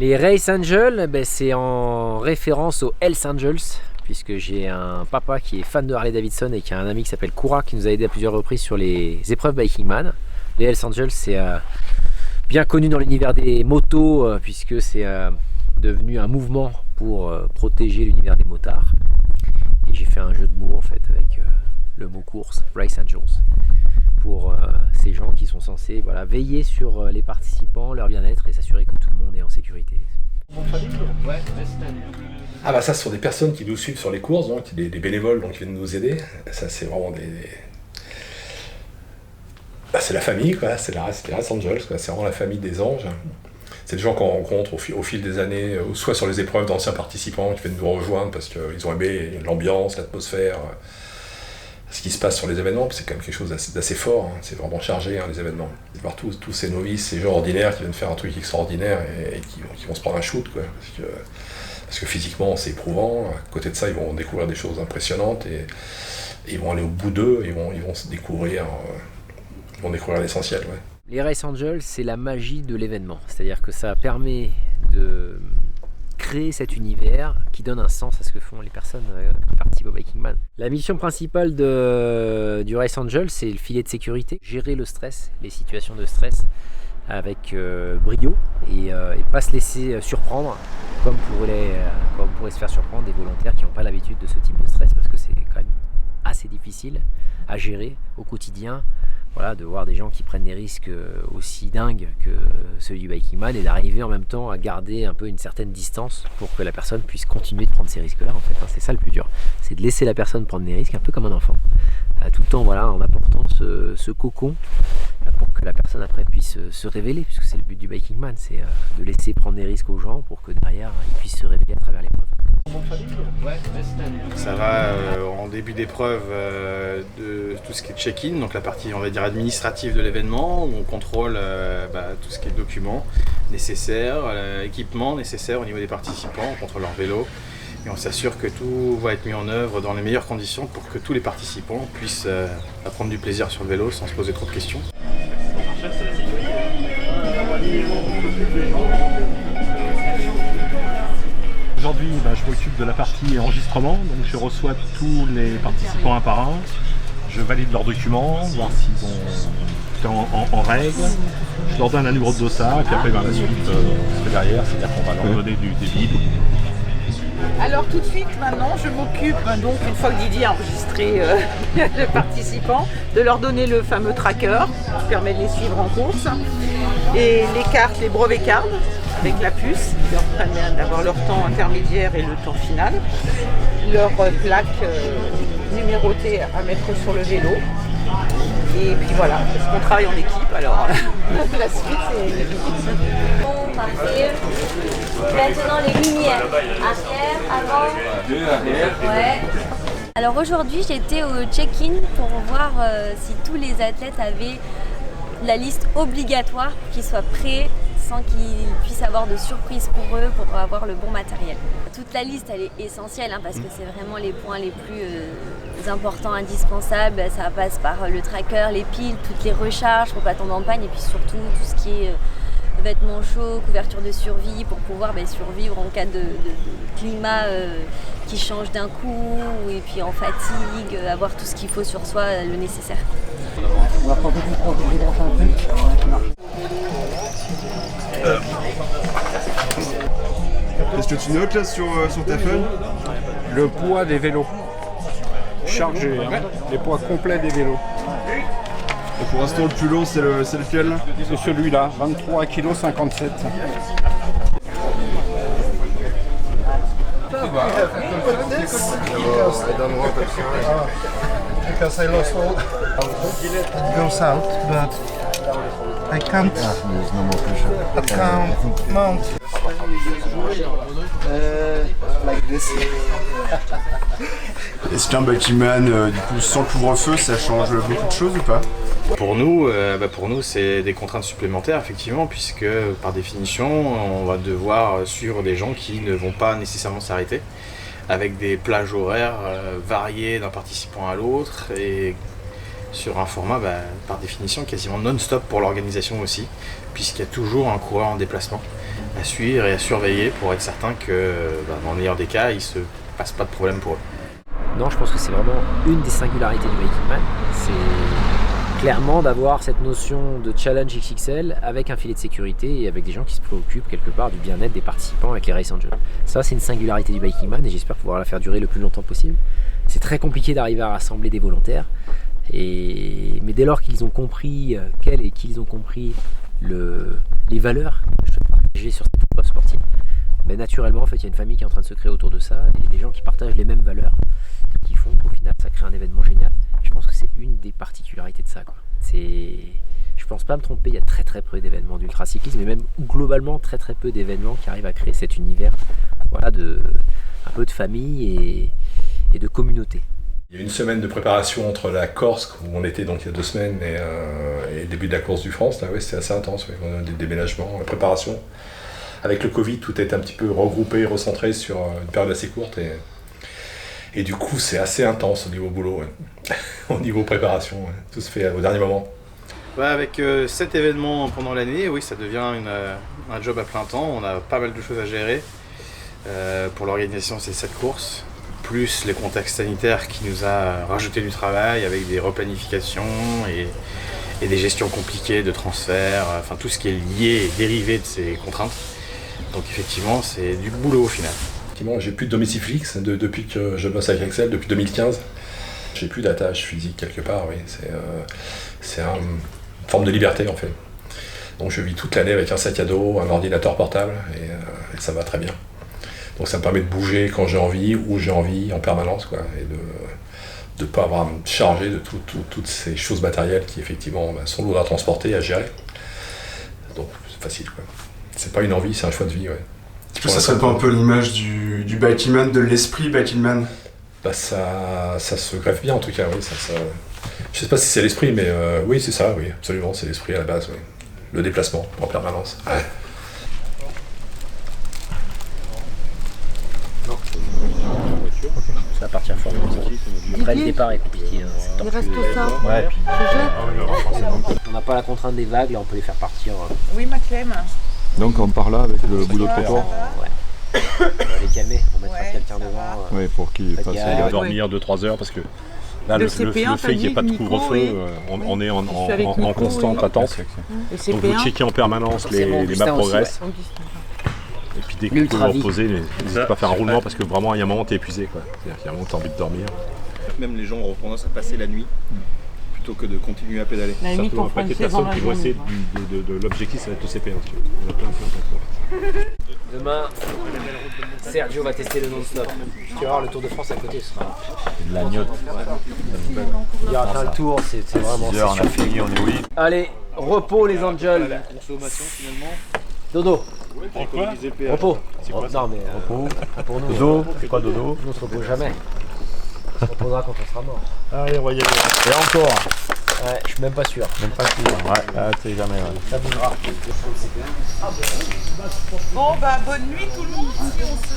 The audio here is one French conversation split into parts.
Les Race Angels, c'est en référence aux Hells Angels, puisque j'ai un papa qui est fan de Harley Davidson et qui a un ami qui s'appelle Koura qui nous a aidé à plusieurs reprises sur les épreuves Biking Man. Les Hells Angels, c'est bien connu dans l'univers des motos, puisque c'est devenu un mouvement pour protéger l'univers des motards. Et j'ai fait un jeu de mots en fait avec le mot course, Race Angels, pour ces gens qui sont censés veiller sur les participants, leur bien-être et s'assurer que tout le monde est en sécurité. Ah bah ça, ce sont des personnes qui nous suivent sur les courses, donc des bénévoles donc, qui viennent nous aider. Ça, c'est vraiment c'est la famille, quoi. C'est les Race Angels, quoi. C'est vraiment la famille des anges. C'est des gens qu'on rencontre au fil des années, soit sur les épreuves d'anciens participants qui viennent nous rejoindre parce qu'ils ont aimé l'ambiance, l'atmosphère, ce qui se passe sur les événements. C'est quand même quelque chose d'assez fort, hein. C'est vraiment chargé, hein, les événements. De voir tous ces novices, ces gens ordinaires qui viennent faire un truc extraordinaire et qui vont se prendre un shoot, quoi. Parce que physiquement c'est éprouvant. À côté de ça, ils vont découvrir des choses impressionnantes et ils vont aller au bout d'eux, ils vont se découvrir, l'essentiel. Ouais. Les Race Angels, c'est la magie de l'événement, c'est-à-dire que ça permet de créer cet univers qui donne un sens à ce que font les personnes qui participent au Biking Man. La mission principale du Race Angel, c'est le filet de sécurité, gérer le stress, les situations de stress avec brio et pas se laisser surprendre comme pourraient se faire surprendre des volontaires qui n'ont pas l'habitude de ce type de stress, parce que c'est quand même assez difficile à gérer au quotidien. De voir des gens qui prennent des risques aussi dingues que ceux du Biking Man et d'arriver en même temps à garder un peu une certaine distance pour que la personne puisse continuer de prendre ces risques-là. En fait, c'est ça le plus dur, c'est de laisser la personne prendre des risques un peu comme un enfant, tout le temps en apportant ce cocon pour que la personne après puisse se révéler, puisque c'est le but du Biking Man, c'est de laisser prendre des risques aux gens pour que derrière ils puissent se révéler à travers l'épreuve. Ça va en début d'épreuve de tout ce qui est check-in, donc la partie on va dire administrative de l'événement, où on contrôle tout ce qui est documents nécessaires, équipement nécessaire au niveau des participants, on contrôle leur vélo et on s'assure que tout va être mis en œuvre dans les meilleures conditions pour que tous les participants puissent prendre du plaisir sur le vélo sans se poser trop de questions. Aujourd'hui, je m'occupe de la partie enregistrement, donc je reçois tous les participants un par un, je valide leurs documents, voir s'ils sont en règle, je leur donne un numéro de dossard et puis après la suite ce que derrière, c'est-à-dire qu'on va leur donner des vides. Alors tout de suite maintenant, je m'occupe donc une fois que Didier a enregistré les participants, de leur donner le fameux tracker qui permet de les suivre en course et les cartes, les brevets cards avec la puce qui leur permet d'avoir leur temps intermédiaire et le temps final, leur plaque numérotée à mettre sur le vélo. Et puis voilà, parce qu'on travaille en équipe, alors la suite c'est l'équipe. Bon, parfait. Maintenant les lumières. Arrière, avant. Deux arrière. Ouais. Alors aujourd'hui j'étais au check-in pour voir si tous les athlètes avaient la liste obligatoire pour qu'ils soient prêts sans qu'ils puissent avoir de surprises pour eux pour avoir le bon matériel. Toute la liste elle est essentielle parce que c'est vraiment les points les plus importants, indispensables. Ça passe par le tracker, les piles, toutes les recharges pour pas tomber en panne et puis surtout tout ce qui est vêtements chauds, couverture de survie pour pouvoir survivre en cas de climat qui change d'un coup et puis en fatigue, avoir tout ce qu'il faut sur soi, le nécessaire. On va prendre un peu. Qu'est-ce que tu notes là sur ta feuille? Le poids des vélos, chargé, les poids complets des vélos. Et pour l'instant le plus long c'est lequel? C'est celui-là, 23 kg 57. Because I lost all. It goes out, but I can't. There's no more pressure. I can't mount. Like this. Est-ce qu'un Biking Man, du coup, sans couvre-feu, ça change beaucoup de choses ou pas? Pour nous, c'est des contraintes supplémentaires, effectivement, puisque par définition, on va devoir suivre des gens qui ne vont pas nécessairement s'arrêter, avec des plages horaires variées d'un participant à l'autre, et sur un format, par définition, quasiment non-stop pour l'organisation aussi, puisqu'il y a toujours un coureur en déplacement. à suivre et à surveiller pour être certain que dans le meilleur des cas, il ne se passe pas de problème pour eux. Non, je pense que c'est vraiment une des singularités du Biking Man. C'est clairement d'avoir cette notion de challenge XXL avec un filet de sécurité et avec des gens qui se préoccupent quelque part du bien-être des participants avec les Race Angels. Ça, c'est une singularité du Biking Man et j'espère pouvoir la faire durer le plus longtemps possible. C'est très compliqué d'arriver à rassembler des volontaires. Mais dès lors qu'ils ont compris les valeurs que je souhaite partager sur cette épreuve sportive, naturellement, en fait, il y a une famille qui est en train de se créer autour de ça et des gens qui partagent les mêmes valeurs qui font qu'au final, ça crée un événement génial. Je pense que c'est une des particularités de ça, quoi. Je pense pas me tromper, il y a très très peu d'événements d'ultracyclisme, mais même globalement très très peu d'événements qui arrivent à créer cet univers, voilà, un peu de famille et de communauté. Il y a une semaine de préparation entre la Corse, où on était donc il y a 2 semaines, et le début de la course du France. Là, c'était assez intense, on a des déménagements, la préparation. Avec le Covid, tout est un petit peu regroupé, recentré sur une période assez courte. Et du coup, c'est assez intense au niveau boulot, ouais. Au niveau préparation. Ouais. Tout se fait au dernier moment. Ouais, avec 7 événements pendant l'année, oui, ça devient un job à plein temps. On a pas mal de choses à gérer pour l'organisation de ces 7 courses. Plus les contextes sanitaires qui nous a rajouté du travail avec des replanifications et des gestions compliquées de transfert, enfin tout ce qui est lié et dérivé de ces contraintes. Donc effectivement, c'est du boulot au final. Effectivement, j'ai plus de domicile fixe depuis que je bosse avec Excel, depuis 2015. J'ai plus d'attache physique quelque part, oui. C'est une forme de liberté en fait. Donc je vis toute l'année avec un sac à dos, un ordinateur portable et ça va très bien. Donc ça me permet de bouger quand j'ai envie, où j'ai envie, en permanence, quoi, et de ne pas avoir à me charger de toutes ces choses matérielles qui effectivement sont lourdes à transporter et à gérer. Donc c'est facile, quoi. C'est pas une envie, c'est un choix de vie, ouais. Ça serait pas un peu l'image du Biking Man, de l'esprit Biking Man? Ça se greffe bien en tout cas, oui. Je sais pas si c'est l'esprit, mais oui, c'est ça, oui, absolument, c'est l'esprit à la base, oui. Le déplacement en permanence. Ouais. Ça va partir fort. Après, le départ est compliqué. Il reste ça. Ouais, puis Je jette. on n'a pas la contrainte des vagues, là on peut les faire partir. Oui, ma Clem. Donc on part là avec le boulot de trottoir. Ouais. On va les calmer, on mettra quelqu'un devant. Ouais, pour qu'il fasse. gaffe. Dormir 2-3 heures parce que là, Le le CP1, fait qu'il n'y ait pas de Nico, couvre-feu, oui. on est en Je suis avec Nico, constante oui. attente. Le Donc vous CP1. checkez en permanence les maps Augustin aussi, progress. ouais. Et puis dès que vous L'ultra vous vie. reposez, n'hésitez pas à faire un roulement parce que vraiment il y a un moment t'es épuisé, quoi. C'est-à-dire qu'il y a un moment t'as envie de dormir. Même les gens ont tendance à passer la nuit plutôt que de continuer à pédaler. La limite, Surtout on un fera une paquet de saison personnes la qui vont essayer journée. de l'objectif, ça va être le CP1. Il y en a plein. Demain, Sergio va tester le non-stop. Tu vas voir, le Tour de France à côté sera De la gnôte. Il y aura plein le tour, c'est vraiment. On a c'est fini, on est oui. Allez, repos les Angels. Consommation finalement. Dodo. Repos. C'est quoi ça? Non mais repos. Pour nous. Dodo, c'est quoi dodo? Nous on se repose jamais. On se reposera quand on sera mort. Allez, on va y aller. Et encore. Ouais, je suis même pas sûr. Même pas sûr. Ouais, tu sais jamais. Ouais. Ça bougera. Bon, bah, bonne nuit tout le monde. Si on se...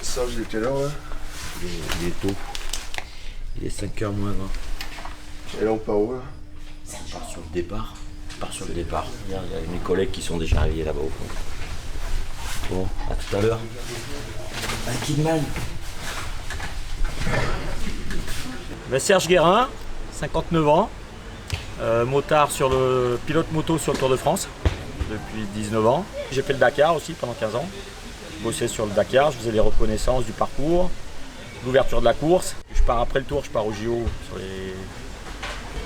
Serge, il est quelle heure là? Il est tôt. Il est 5h moins 20. Et là on part où là? On part sur le départ. On part sur le départ. Il y a mes collègues qui sont déjà arrivés là-bas au fond. Bon, à tout à l'heure. Biking Man. Serge Guérin, 59 ans, motard sur le pilote moto sur le Tour de France depuis 19 ans. J'ai fait le Dakar aussi pendant 15 ans. Je bossais sur le Dakar, je faisais les reconnaissances du parcours, l'ouverture de la course. Je pars après le Tour, je pars au JO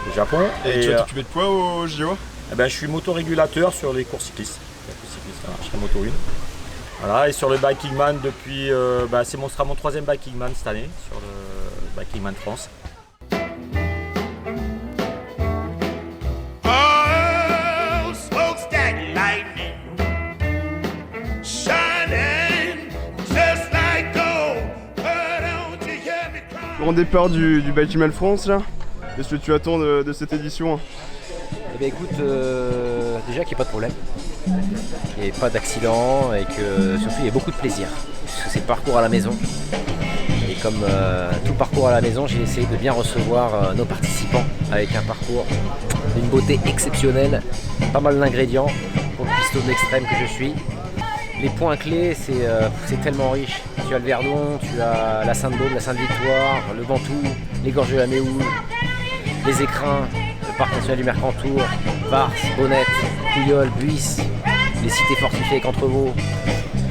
au Japon. Et tu vas t'occuper de quoi au JO? Je suis motorégulateur sur les courses cyclistes. Je serai moto 1. Voilà, et sur le Biking Man depuis, sera mon 3e Biking Man cette année, sur le Biking Man France. Grand départ du Bikeman France là. Qu'est-ce que tu attends de cette édition? Eh bien écoute, déjà qu'il n'y ait pas de problème, qu'il n'y ait pas d'accident et que surtout il y ait beaucoup de plaisir. Parce que c'est le parcours à la maison. Et comme tout parcours à la maison, j'ai essayé de bien recevoir nos participants avec un parcours d'une beauté exceptionnelle, pas mal d'ingrédients pour le piston extrême que je suis. Les points clés, c'est tellement riche. Tu as le Verdon, tu as la Sainte-Baume, la Sainte-Victoire, le Ventoux, les Gorges de la Méhoulle, les Écrins, le Parc national du Mercantour, Vars, Bonnette, Pouilleul, Buisse, les cités fortifiées avec Entrevaux,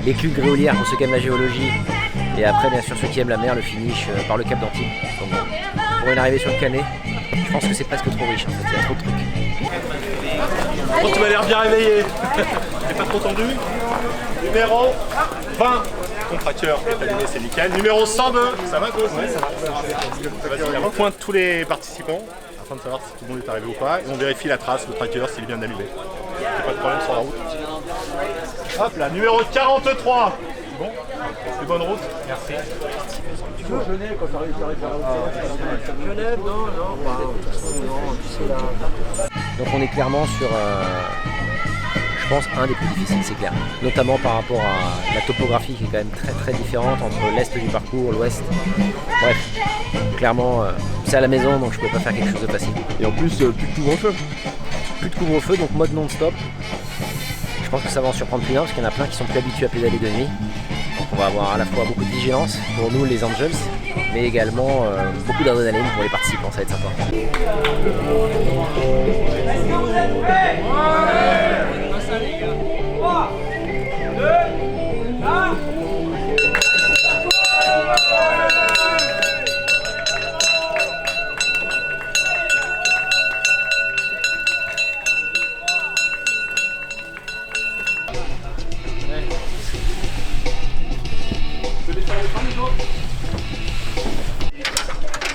les clubs gréolières pour ceux qui aiment la géologie. Et après, bien sûr, ceux qui aiment la mer, le finish par le Cap d'Antibes. Donc, pour une arrivée sur le Canet, je pense que c'est presque trop riche en fait, il y a trop de trucs. Oh, tu m'as l'air bien réveillé. T'es pas trop tendu? Numéro 20. Ton tracker est allumé, c'est nickel. Numéro 102, ça va toi aussi? Ouais, ça va. On pointe tous les participants afin de savoir si tout le monde est arrivé ou pas. Et on vérifie la trace, le tracker, s'il est bien allumé. Pas de problème sur la route. Hop là, numéro 43. Bon, c'est bonne route. Merci. Tu veux Genève quand tu arrives à la Genève, non, tu sais là. Donc on est clairement sur, je pense, un des plus difficiles, c'est clair. Notamment par rapport à la topographie qui est quand même très très différente entre l'est du parcours, l'ouest. Bref, clairement, c'est à la maison donc je ne pouvais pas faire quelque chose de facile. Et en plus, plus de couvre-feu. Plus de couvre-feu, donc mode non-stop. Je pense que ça va en surprendre plus d'un parce qu'il y en a plein qui sont plus habitués à pédaler de nuit. Donc on va avoir à la fois beaucoup de vigilance pour nous les Angels, mais également beaucoup d'adrénaline pour les participants, ça va être sympa. 3, 2, 1.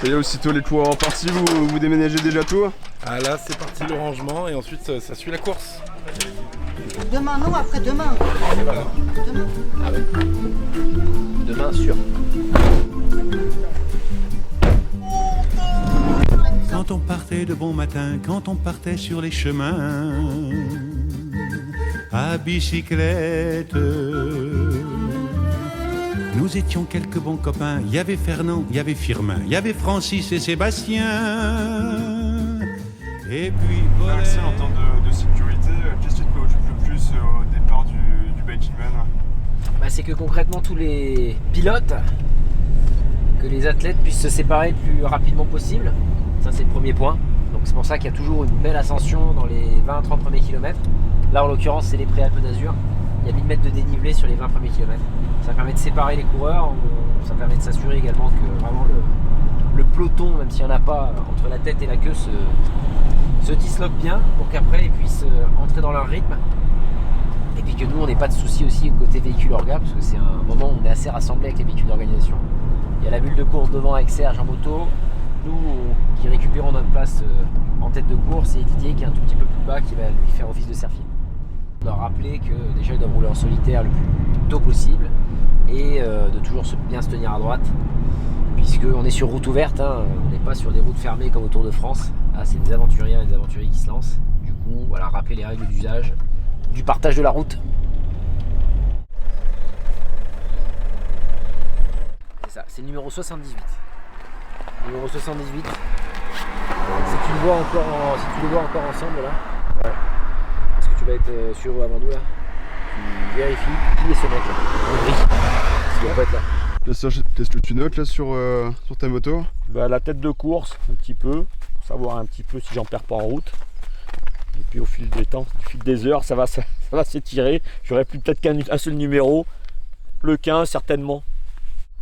Et aussitôt les coureurs partis, vous déménagez déjà tout? Ah là c'est parti le rangement et ensuite ça suit la course. Demain non, après-demain. Et voilà. Demain. Ah ouais. Demain sûr. Quand on partait de bon matin, quand on partait sur les chemins à bicyclette, nous étions quelques bons copains. Il y avait Fernand, il y avait Firmin, il y avait Francis et Sébastien. Et puis Merci en termes de sécurité. Qu'est-ce qui te préoccupe le plus au départ du Bikeman? Bah, c'est que concrètement tous les pilotes, que les athlètes puissent se séparer le plus rapidement possible. Ça c'est le premier point. Donc c'est pour ça qu'il y a toujours une belle ascension dans les 20-30 premiers kilomètres. Là en l'occurrence c'est les Préalpes d'Azur. Il y a 1000 mètres de dénivelé sur les 20 premiers kilomètres. Ça permet de séparer les coureurs, ça permet de s'assurer également que vraiment le peloton, même s'il n'y en a pas entre la tête et la queue, se disloque bien pour qu'après ils puissent entrer dans leur rythme. Et puis que nous on n'ait pas de soucis aussi côté véhicule orga, parce que c'est un moment où on est assez rassemblés avec les véhicules d'organisation. Il y a la bulle de course devant avec Serge en moto, nous qui récupérons notre place en tête de course et Didier qui est un tout petit peu plus bas qui va lui faire office de serre-file. On doit rappeler que déjà ils doivent rouler en solitaire le plus tôt possible et de toujours bien se tenir à droite puisqu'on est sur route ouverte, hein, on n'est pas sur des routes fermées comme au Tour de France. Là c'est des aventuriers et des aventuriers qui se lancent. Du coup voilà, rappeler les règles d'usage, du partage de la route. C'est ça, c'est le numéro 78. Numéro 78. Si tu le vois encore ensemble là, ouais. Est-ce que tu vas être sur eux avant nous là? Tu vérifies qui est ce mec là, en gris. Parce qu'il va pas être là. Qu'est-ce que tu notes là sur ta moto? Bah, la tête de course, un petit peu, pour savoir un petit peu si j'en perds pas en route. Et puis au fil des temps, au fil des heures, ça va s'étirer. J'aurai plus peut-être qu'un seul numéro, le 15 certainement.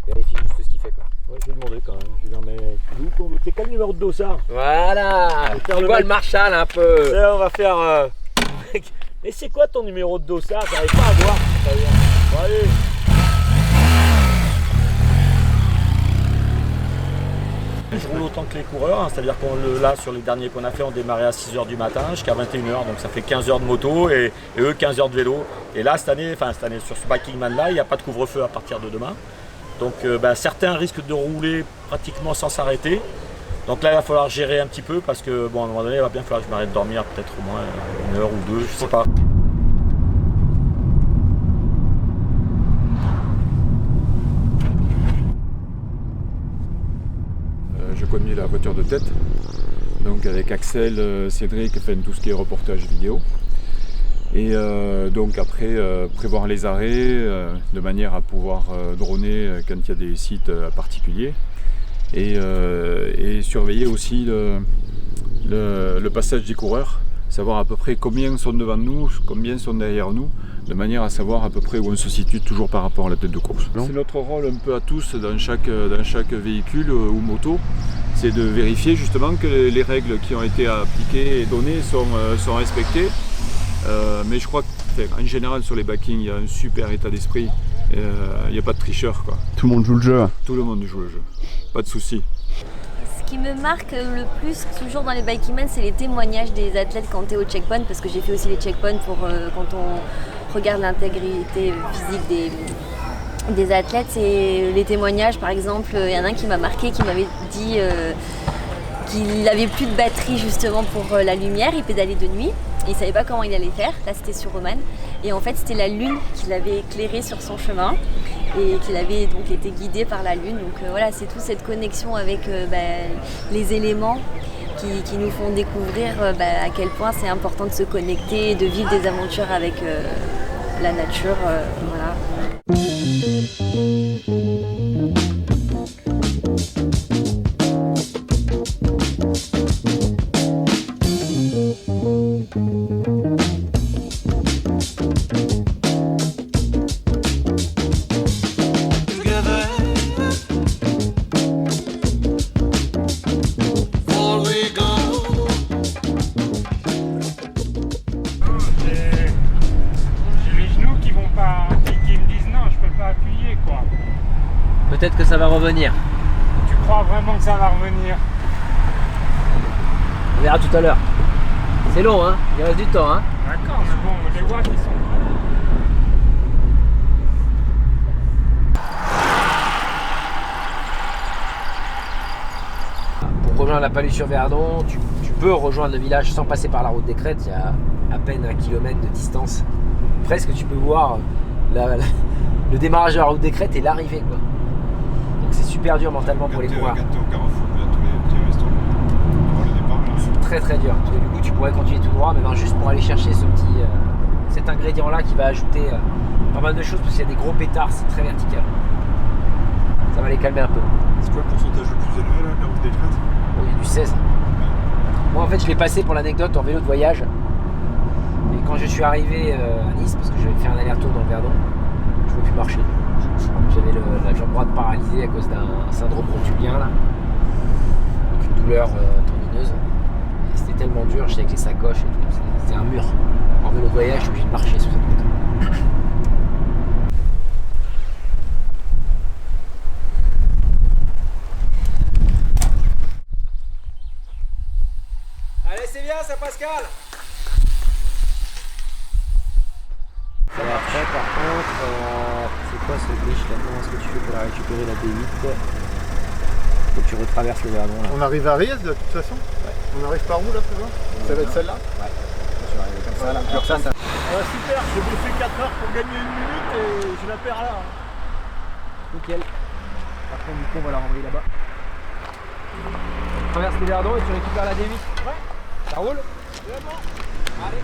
Vérifie juste ce qu'il fait quoi. Ouais, je vais demander quand même. Je vais dire, mais t'es quel numéro de dossard? Voilà. Tu vois le Marshall un peu. Là, on va faire. Mais c'est quoi ton numéro de dossard? J'arrive pas à voir. Bon, allez. Je roule autant que les coureurs, hein, c'est-à-dire qu'on là sur les derniers qu'on a fait, on démarrait à 6h du matin jusqu'à 21h, donc ça fait 15 heures de moto et eux 15 heures de vélo. Et là cette année sur ce Bikeman là, il n'y a pas de couvre-feu à partir de demain. Donc certains risquent de rouler pratiquement sans s'arrêter. Donc là il va falloir gérer un petit peu parce que à un moment donné il va bien falloir que je m'arrête de dormir peut-être au moins 1 heure ou 2, je sais pas. Je conduis la voiture de tête, donc avec Axel, Cédric, tout ce qui est reportage vidéo. Et donc après, prévoir les arrêts de manière à pouvoir droner quand il y a des sites particuliers. Et surveiller aussi le passage des coureurs, savoir à peu près combien sont devant nous, combien sont derrière nous, de manière à savoir à peu près où on se situe toujours par rapport à la tête de course. C'est notre rôle un peu à tous dans chaque véhicule ou moto, c'est de vérifier justement que les règles qui ont été appliquées et données sont respectées. Mais je crois qu'en général sur les backings, il y a un super état d'esprit, il n'y a pas de tricheur, quoi. Tout le monde joue le jeu. Tout le monde joue le jeu, pas de souci. Ce qui me marque le plus toujours dans les Bikingman, c'est les témoignages des athlètes quand tu es au checkpoint, parce que j'ai fait aussi les checkpoints pour quand on regarde l'intégrité physique des athlètes. Et les témoignages, par exemple, il y en a un qui m'a marqué, qui m'avait dit qu'il n'avait plus de batterie justement pour la lumière, il pédalait de nuit. Il ne savait pas comment il allait faire, là c'était sur Roman. Et en fait c'était la lune qui l'avait éclairé sur son chemin et qu'il avait donc été guidé par la lune. Donc voilà, c'est toute cette connexion avec les éléments qui nous font découvrir à quel point c'est important de se connecter et de vivre des aventures avec la nature. Voilà. Peut-être que ça va revenir. Tu crois vraiment que ça va revenir? On verra tout à l'heure. C'est long, hein? Il reste du temps, hein? D'accord, mais bon, les watts ils sont... Pour rejoindre la Palus-sur-Verdon, tu peux rejoindre le village sans passer par la route des Crêtes. Il y a à peine 1 kilomètre de distance. Presque tu peux voir le démarrage de la route des Crêtes et l'arrivée, quoi. Donc c'est super dur mentalement pour les coureurs. C'est très très dur. Parce que du coup tu pourrais continuer tout droit, maintenant juste pour aller chercher cet ingrédient là qui va ajouter pas mal de choses parce qu'il y a des gros pétards, c'est très vertical. Ça va les calmer un peu. C'est quoi le pourcentage le plus élevé là, de la route des Crêtes? Oh, il y a du 16. Moi en fait je l'ai passé pour l'anecdote en vélo de voyage. Et quand je suis arrivé à Nice, parce que j'avais fait un aller-retour dans le Verdon, je ne pouvais plus marcher. J'avais la jambe droite paralysée à cause d'un syndrome rotulien là, avec une douleur tendineuse. Et c'était tellement dur, j'étais avec les sacoches et tout, c'était un mur. En vélo de voyage, je suis obligé de marcher sur cette route. Allez, c'est bien ça, Pascal. Et après, par contre, c'est quoi ce glitch là? Comment est-ce que tu fais pour la récupérer la D8? Faut que tu retraverses le Verdon là. On arrive à Riez de toute façon? Ouais. On arrive par où là, Frédéric? Ça va être celle-là? Ouais. Je vais arriver comme ça là. Alors, ça. Ah, super, j'ai bossé 4 heures pour gagner 1 minute et je la perds là. Nickel. Par contre, du coup, on va la renvoyer là-bas. Tu traverses le Verdon et tu récupères la D8. Ouais. Ça roule? Vraiment. Allez.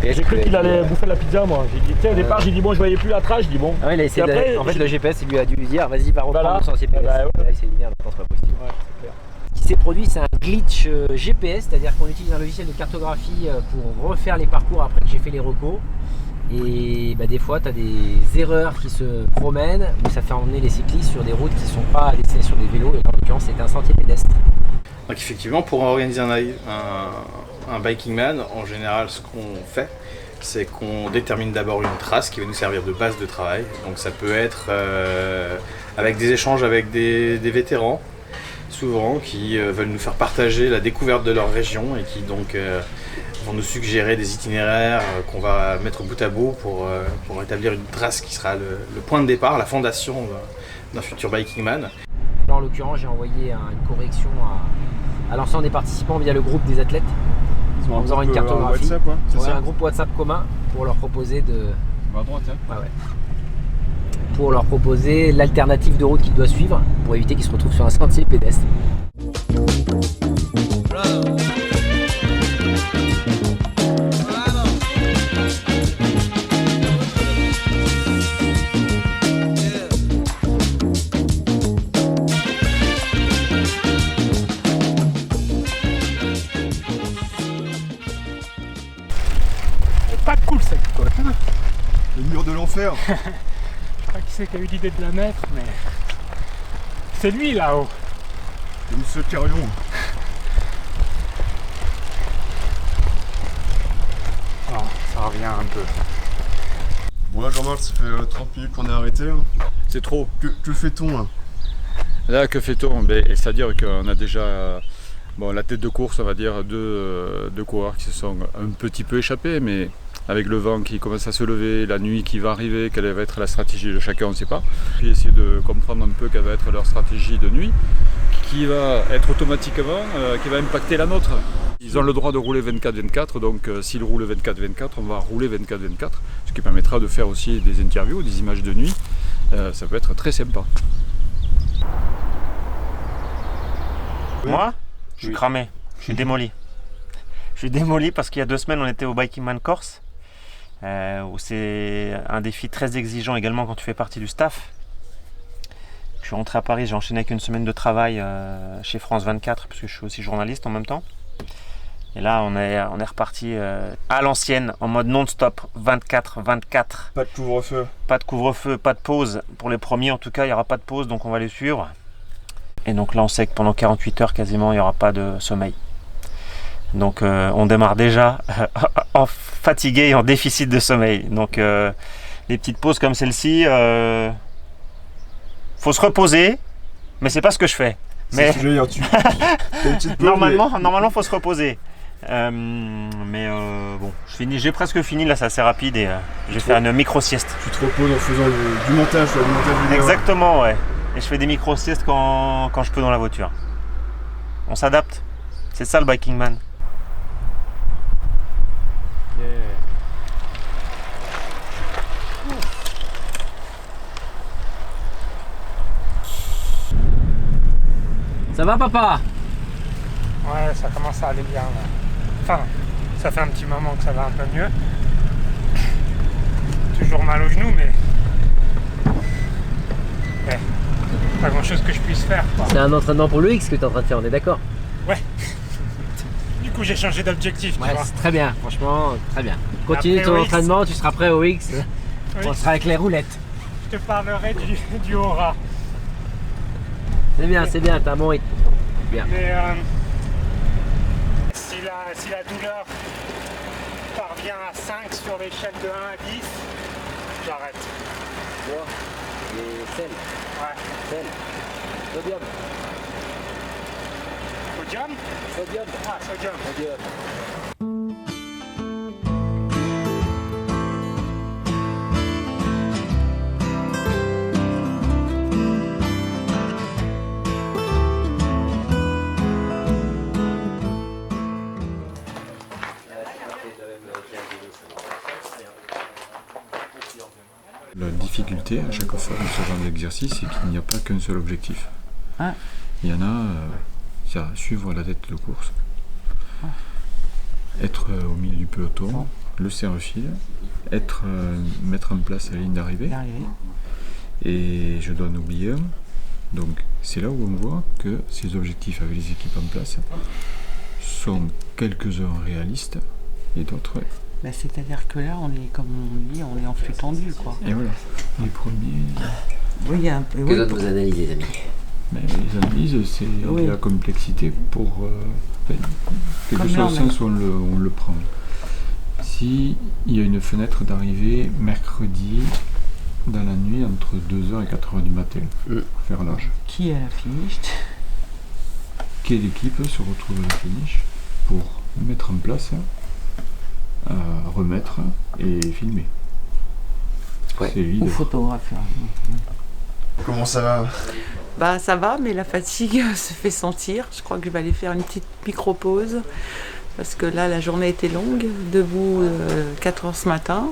J'ai cru qu'il allait bouffer la pizza, moi. J'ai dit, au départ, j'ai dit, bon, je voyais plus la trace, je dis, bon. Ah ouais, il a essayé après, en fait, le GPS, il lui a dû lui dire, vas-y, va reprendre le sentier PS. Bah, ouais. Là, il s'est dit, merde, maintenant, c'est pas possible. Ouais, c'est clair. Ce qui s'est produit, c'est un glitch GPS, c'est-à-dire qu'on utilise un logiciel de cartographie pour refaire les parcours après que j'ai fait les recos. Et des fois, tu as des erreurs qui se promènent, où ça fait emmener les cyclistes sur des routes qui ne sont pas à destination des vélos, et en l'occurrence, c'était un sentier pédestre. Donc effectivement, pour organiser un Bikingman, en général, ce qu'on fait, c'est qu'on détermine d'abord une trace qui va nous servir de base de travail. Donc ça peut être avec des échanges avec des vétérans, souvent, qui veulent nous faire partager la découverte de leur région et qui donc vont nous suggérer des itinéraires qu'on va mettre bout à bout pour établir une trace qui sera le point de départ, la fondation d'un futur Biking Man. Là, en l'occurrence, j'ai envoyé une correction à l'ensemble des participants via le groupe des athlètes. En faisant une cartographie. WhatsApp, ouais, c'est ça. Un groupe WhatsApp commun pour leur proposer de. À droite, hein. Ouais. Pour leur proposer l'alternative de route qu'ils doivent suivre pour éviter qu'ils se retrouvent sur un sentier pédestre. Pas cool cette côte. Hein. Le mur de l'enfer. Je sais pas qui c'est qui a eu l'idée de la mettre, mais c'est lui là-haut. C'est Monsieur Carion. Oh, ça revient un peu. Bon là Jean-Marc, ça fait 30 minutes qu'on est arrêté. Hein. C'est trop. Que fait-on hein? Là, que fait-on? C'est-à-dire qu'on a déjà la tête de course, on va dire, deux coureurs qui se sont un petit peu échappés, mais avec le vent qui commence à se lever, la nuit qui va arriver, quelle va être la stratégie de chacun, on ne sait pas. Puis essayer de comprendre un peu quelle va être leur stratégie de nuit, qui va être automatiquement, qui va impacter la nôtre. Ils ont le droit de rouler 24-24, donc s'ils roulent 24-24, on va rouler 24-24, ce qui permettra de faire aussi des interviews, des images de nuit. Ça peut être très sympa. Moi, je suis cramé, je suis démoli. Je suis démoli parce qu'il y a 2 semaines, on était au Biking Man Corse, où c'est un défi très exigeant également quand tu fais partie du staff. Je suis rentré à Paris, j'ai enchaîné avec une semaine de travail chez France 24, puisque je suis aussi journaliste en même temps. Et là, on est reparti à l'ancienne, en mode non-stop, 24-24. Pas de couvre-feu. Pas de couvre-feu, pas de pause. Pour les premiers, en tout cas, il n'y aura pas de pause, donc on va les suivre. Et donc là, on sait que pendant 48 heures, quasiment, il n'y aura pas de sommeil. Donc on démarre déjà en fatigué et en déficit de sommeil. Donc les petites pauses comme celle-ci, faut se reposer, mais c'est pas ce que je fais. Mais normalement, faut se reposer. Bon, j'ai presque fini là, c'est assez rapide et je vais faire une micro-sieste. Tu te reposes en faisant du montage, du montage vidéo. Exactement, ouais. Et je fais des micro-siestes quand je peux dans la voiture. On s'adapte. C'est ça le Biking Man. Ça va papa? Ouais, ça commence à aller bien là. Enfin, ça fait un petit moment que ça va un peu mieux. Toujours mal au genou, mais ouais, pas grand chose que je puisse faire. C'est un entraînement pour le X que tu es en train de faire, on est d'accord? Ouais. Du coup, j'ai changé d'objectif. Ouais, c'est très bien, franchement, très bien. Continue après, ton entraînement, tu seras prêt au X. Oui. On sera avec les roulettes. Je te parlerai du Hora. C'est bien, t'as un bon rythme. Bien. Mais si la douleur parvient à 5 sur l'échelle de 1 à 10, j'arrête. Bois et sel. Ouais. Sel. Sodium. Sodium? Sodium. Ah, sodium. Sodium. La difficulté à chaque fois de ce genre d'exercice, c'est qu'il n'y a pas qu'un seul objectif. Ah. Il y en a, c'est à suivre la tête de course, être au milieu du peloton, le serre-fil, mettre en place la ligne d'arrivée. Et je dois en oublier un. Donc c'est là où on voit que ces objectifs avec les équipes en place sont quelques-uns réalistes et d'autres. Bah, c'est-à-dire que là, on est, comme on dit, on est en flux tendu, quoi. Et voilà, les premiers. Oui, il y a un peu. Que d'autres vous analysez, les amis? Mais les analyses, c'est la complexité pour. Quel que soit le sens où on le prend. Si il y a une fenêtre d'arrivée mercredi dans la nuit entre 2h et 4h du matin, pour faire l'âge. Qui est à la finish? Quelle équipe se retrouve à la finish pour mettre en place remettre et filmer. Ouais. Ou photographe. Comment ça va? Bah ça va, mais la fatigue se fait sentir. Je crois que je vais aller faire une petite micro-pause. Parce que là, la journée était longue. Debout 4 h ce matin.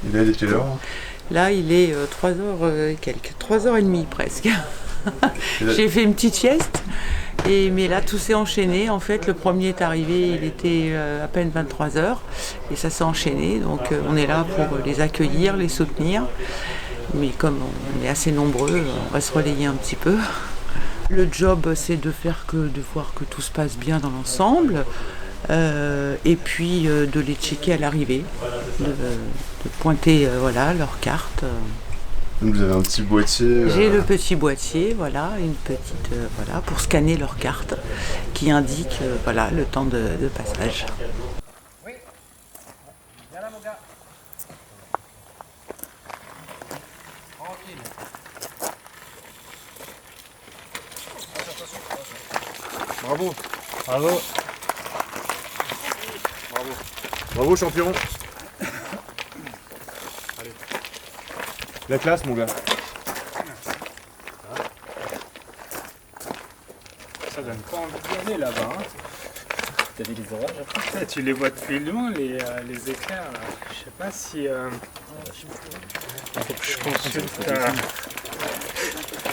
Il est quelle heure? Là, il est 3 h et quelques. 3 h 30 presque. J'ai fait une petite sieste. Mais là, tout s'est enchaîné. En fait, le premier est arrivé, il était à peine 23 h. Et ça s'est enchaîné. Donc on est là pour les accueillir, les soutenir. Mais comme on est assez nombreux, on va se relayer un petit peu. Le job, c'est de voir que tout se passe bien dans l'ensemble. Et puis de les checker à l'arrivée. De pointer leur carte. Donc vous avez un petit boîtier. J'ai le petit boîtier, voilà, une petite, pour scanner leur carte qui indique le temps de passage. Oui. Viens là mon gars. Tranquille. Bravo. Bravo. Bravo. Bravo champion. Allez. La classe mon gars. Ça donne pas envie d'y aller là-bas. Hein. T'as vu les orages après? Tu les vois depuis loin, les éclairs. Là. Je sais pas si... faut que je consulte...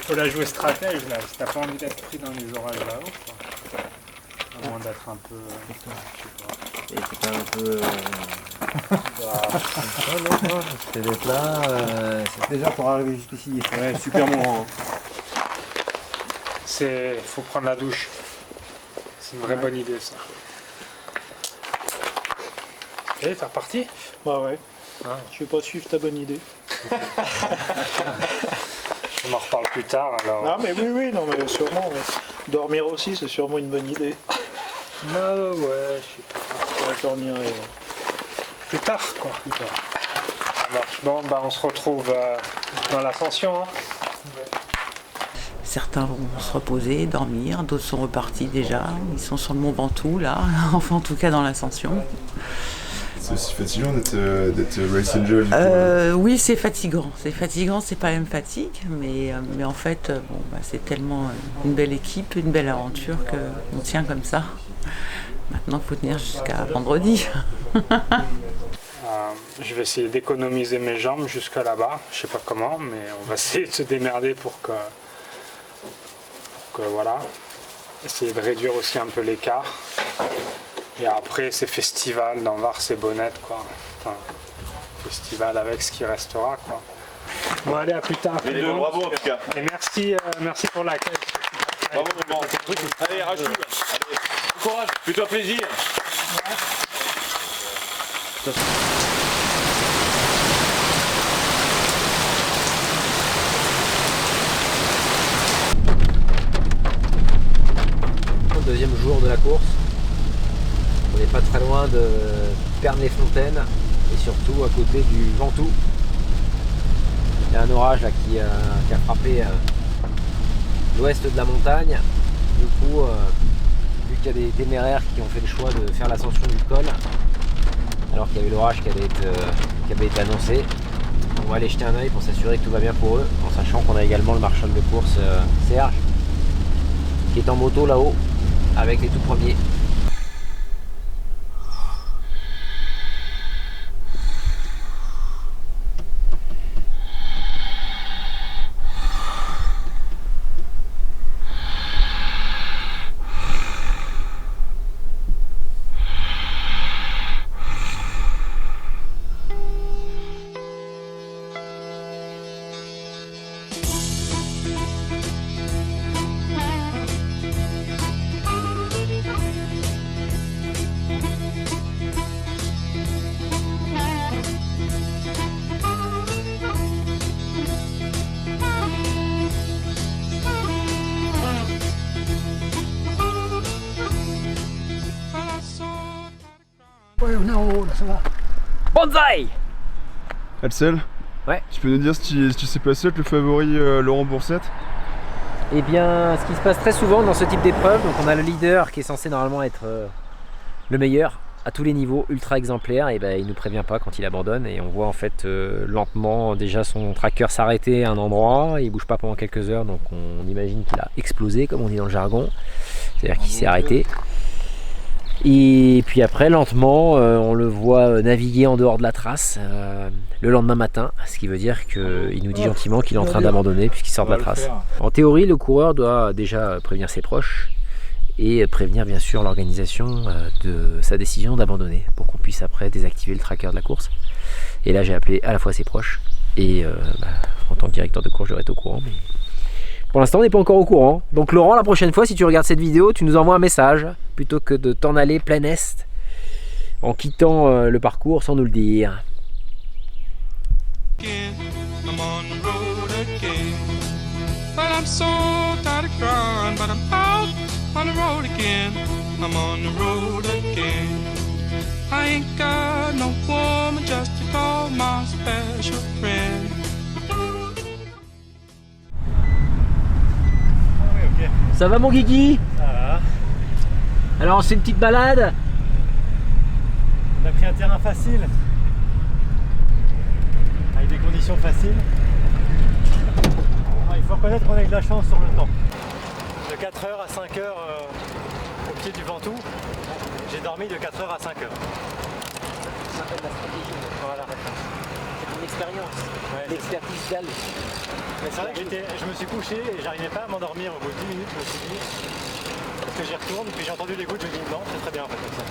faut la jouer stratège là, si t'as pas envie d'être pris dans les orages là-haut. À moins d'être un peu... Et c'est un peu... C'est d'être là, c'est déjà pour arriver jusqu'ici. Ouais, super moment. Faut prendre la douche. C'est une vraie bonne idée ça. Et t'es reparti? Bah ouais. Je vais pas suivre ta bonne idée. On en reparle plus tard alors. Ah mais oui, non mais sûrement. Ouais. Dormir aussi, c'est sûrement une bonne idée. Bah ouais, je sais pas. On va dormir plus tard quoi. Plus tard. Ça marche. Bon, bah on se retrouve dans l'ascension. Hein. Certains vont se reposer, dormir, d'autres sont repartis déjà. Ils sont sur le Mont Ventoux là, enfin en tout cas dans l'ascension. C'est aussi fatigant d'être Race Angel. Oui, c'est fatigant, c'est pas la même fatigue, mais en fait, c'est tellement une belle équipe, une belle aventure qu'on tient comme ça. Maintenant, il faut tenir jusqu'à vendredi. Je vais essayer d'économiser mes jambes jusqu'à là-bas, je sais pas comment, mais on va essayer de se démerder pour que voilà, essayer de réduire aussi un peu l'écart. Et après, c'est festival dans Vars et Bonnette, quoi. Enfin, festival avec ce qui restera, quoi. Bon, allez, à plus tard. Bravo en tout cas. Et merci pour l'accueil. Bravo, maman. Allez, Rachou. Allez, courage, fais-toi plaisir. Deuxième jour de la course. On n'est pas très loin de Pernay-Fontaine et surtout à côté du Ventoux. Il y a un orage là, qui a frappé l'ouest de la montagne. Du coup, vu qu'il y a des téméraires qui ont fait le choix de faire l'ascension du col, alors qu'il y avait l'orage qui avait été annoncé, on va aller jeter un œil pour s'assurer que tout va bien pour eux, en sachant qu'on a également le marshal de course Serge qui est en moto là-haut avec les tout premiers. Ouais, on est en haut là, ça va. Bonsaï! Axel? Ouais. Tu peux nous dire si tu sais passer avec le favori Laurent Boursette? Eh bien, ce qui se passe très souvent dans ce type d'épreuve, donc on a le leader qui est censé normalement être le meilleur, à tous les niveaux, ultra exemplaire, et il nous prévient pas quand il abandonne, et on voit en fait lentement déjà son tracker s'arrêter à un endroit, il bouge pas pendant quelques heures, donc on imagine qu'il a explosé comme on dit dans le jargon, c'est-à-dire qu'il s'est arrêté. Et puis après lentement on le voit naviguer en dehors de la trace le lendemain matin, ce qui veut dire qu'il nous dit gentiment qu'il est en train d'abandonner puisqu'il sort de la trace. En théorie, le coureur doit déjà prévenir ses proches et prévenir bien sûr l'organisation de sa décision d'abandonner pour qu'on puisse après désactiver le tracker de la course. Et là j'ai appelé à la fois ses proches et en tant que directeur de course j'aurais été au courant, mais pour l'instant on n'est pas encore au courant. Donc Laurent, la prochaine fois si tu regardes cette vidéo, tu nous envoies un message plutôt que de t'en aller plein est en quittant le parcours sans nous le dire. Ça va mon Guigui? Ça va. Alors c'est une petite balade? On a pris un terrain facile, avec des conditions faciles. Il faut reconnaître qu'on a eu de la chance sur le temps. De 4h à 5h au pied du Ventoux, j'ai dormi de 4h à 5h. Ça s'appelle la stratégie. Voilà. C'est une expérience, l'expertise d'Al. C'est vrai que je me suis couché et j'arrivais pas à m'endormir au bout de 10 minutes, je me suis dit, parce que j'y retourne, puis j'ai entendu les gouttes, je me dis non, c'est très bien en fait comme ça.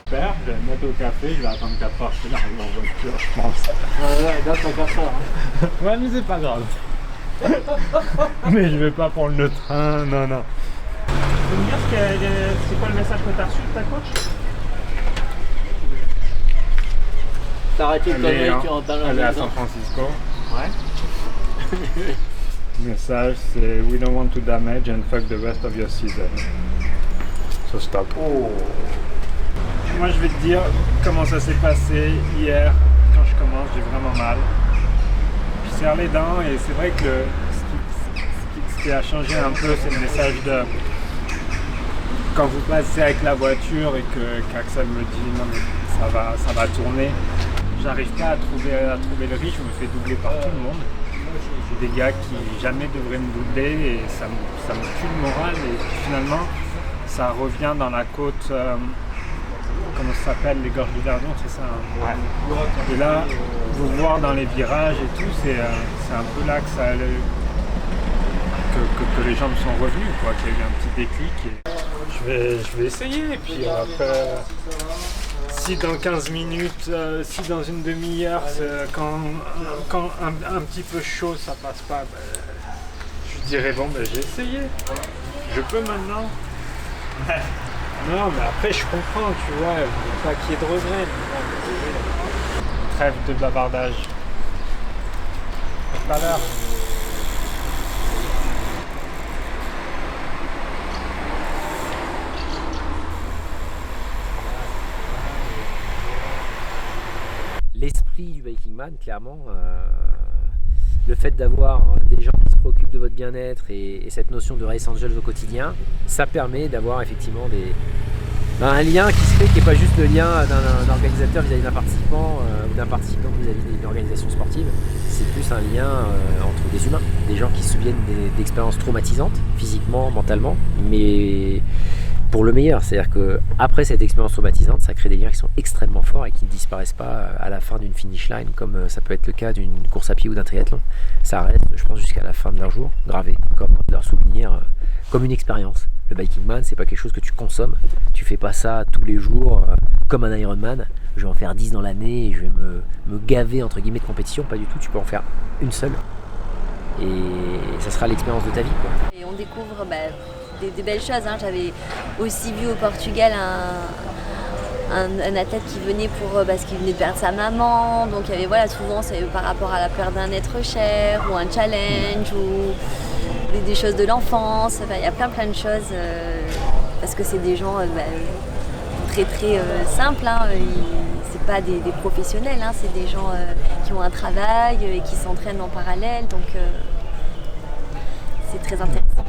Super, je vais me mettre au café, je vais attendre 4 heures, je vais arriver en voiture, je pense. Ouais, là c'est 4 heures. Ouais, mais c'est pas grave. Mais je vais pas prendre le train, non. Tu peux me dire c'est quoi le message que tu as reçu de ta coach? T'as arrêté de conneries, tu rentres dans la Elle est à maison. San Francisco. Ouais. Le message c'est We don't want to damage and fuck the rest of your season. So stop. Oh. Moi je vais te dire comment ça s'est passé hier. Quand je commence, j'ai vraiment mal. Je serre les dents et c'est vrai que ce qui a changé un peu, c'est le message de quand vous passez avec la voiture et qu'Axel me dit non mais ça va tourner. J'arrive pas à trouver le rythme, je me fais doubler par tout le monde. J'ai des gars qui jamais devraient me doubler et ça me tue le moral et finalement ça revient dans la côte, comment ça s'appelle, les gorges du Verdon, c'est ça hein? Ouais. Et là, vous voir dans les virages et tout, c'est un peu là que les gens me sont revenus, quoi, qu'il y a eu un petit déclic. Et je vais essayer et puis après... Si dans 15 minutes, si dans une demi-heure, quand un petit peu chaud ça passe pas, je dirais bon j'ai essayé, je peux maintenant. Non mais après je comprends, tu vois, pas qu'il y ait de regrets. Trêve de bavardage. À tout à l'heure. L'esprit du Biking Man, clairement, le fait d'avoir des gens qui se préoccupent de votre bien-être et cette notion de Race Angels au quotidien, ça permet d'avoir effectivement un lien qui se fait, qui n'est pas juste le lien d'un organisateur vis-à-vis d'un participant ou d'un participant vis-à-vis d'une organisation sportive, c'est plus un lien entre des humains, des gens qui se souviennent d'expériences traumatisantes, physiquement, mentalement, mais pour le meilleur, c'est-à-dire qu'après cette expérience traumatisante, ça crée des liens qui sont extrêmement forts et qui ne disparaissent pas à la fin d'une finish line, comme ça peut être le cas d'une course à pied ou d'un triathlon. Ça reste, je pense, jusqu'à la fin de leur jour, gravé, comme de leur souvenir, comme une expérience. Le Biking Man, c'est pas quelque chose que tu consommes, tu fais pas ça tous les jours comme un Ironman, je vais en faire 10 dans l'année et je vais me gaver entre guillemets de compétition, pas du tout, tu peux en faire une seule et ça sera l'expérience de ta vie, quoi. Et on découvre des belles choses, hein. J'avais aussi vu au Portugal un athlète qui venait parce qu'il venait de perdre sa maman, donc il y avait souvent c'est par rapport à la perte d'un être cher ou un challenge ou des choses de l'enfance, il y a plein de choses parce que c'est des gens très simples, hein. C'est pas des professionnels, hein. C'est des gens qui ont un travail et qui s'entraînent en parallèle, donc c'est très intéressant.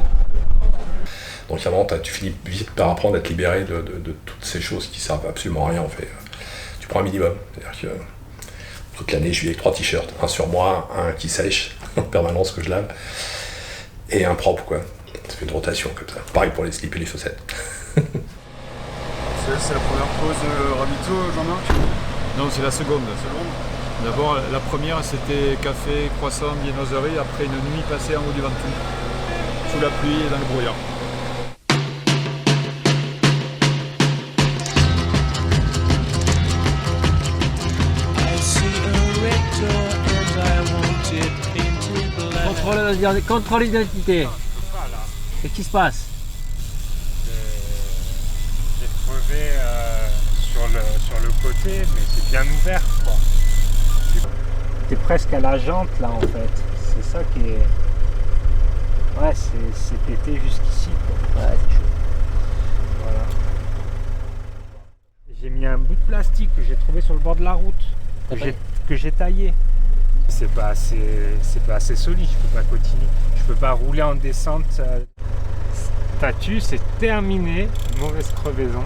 Donc à un moment, tu finis vite par apprendre à te libérer de toutes ces choses qui servent absolument à rien en fait. Tu prends un minimum, c'est-à-dire que toute l'année je vis avec 3 t-shirts, un sur moi, un qui sèche en permanence que je lave, et un propre quoi. Ça fait une rotation comme ça. Pareil pour les slips et les chaussettes. C'est la première pause Ravito, Jean-Marc? Non, c'est la seconde. D'abord, la première, c'était café, croissant, viennoiserie, après une nuit passée en haut du Ventoux, sous la pluie et dans le brouillard. Contrôle d'identité. Qu'est-ce qui se passe? J'ai crevé sur le côté, mais c'est bien ouvert quoi. T'es presque à la jante là en fait. C'est ça qui est. Ouais, c'est pété jusqu'ici quoi. Ouais, c'est chaud. Voilà. J'ai mis un bout de plastique que j'ai trouvé sur le bord de la route, que j'ai taillé. C'est pas assez solide, je peux pas continuer. Je peux pas rouler en descente. Statut, c'est terminé, mauvaise crevaison.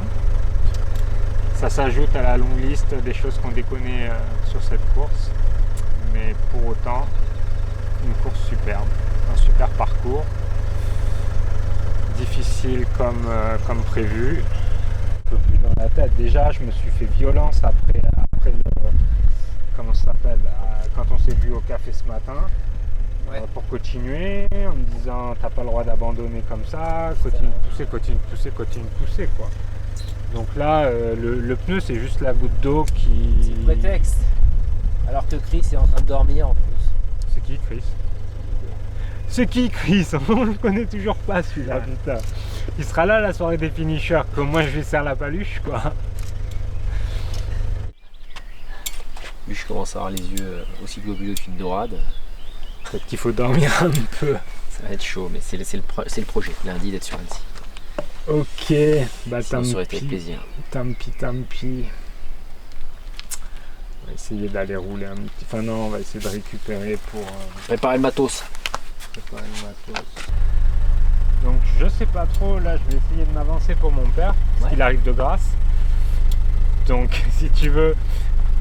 Ça s'ajoute à la longue liste des choses qu'on déconnait sur cette course. Mais pour autant, une course superbe, un super parcours. Difficile comme prévu. Un peu plus dans la tête. Déjà, je me suis fait violence après le... Comment ça s'appelle? Quand on s'est vu au café ce matin. Ouais. Pour continuer, en me disant t'as pas le droit d'abandonner comme ça, continue de pousser quoi. Donc là, le pneu c'est juste la goutte d'eau qui... C'est le prétexte. Alors que Chris est en train de dormir en plus. C'est qui Chris? C'est qui Chris? On le connaît toujours pas celui-là, putain. Il sera là à la soirée des finishers, comme moi je lui sers la paluche quoi. Lui je commence à avoir les yeux aussi globuleux qu'une dorade. Peut-être qu'il faut dormir un peu. Ça va être chaud, mais c'est le projet, lundi d'être sur Annecy. Ok, bah ça aurait été avec plaisir. Tant pis. On va essayer d'aller rouler un petit... Enfin non, on va essayer de récupérer pour... Préparer le matos. Donc je sais pas trop, là je vais essayer de m'avancer pour mon père, parce qu'il arrive de Grasse. Donc si tu veux,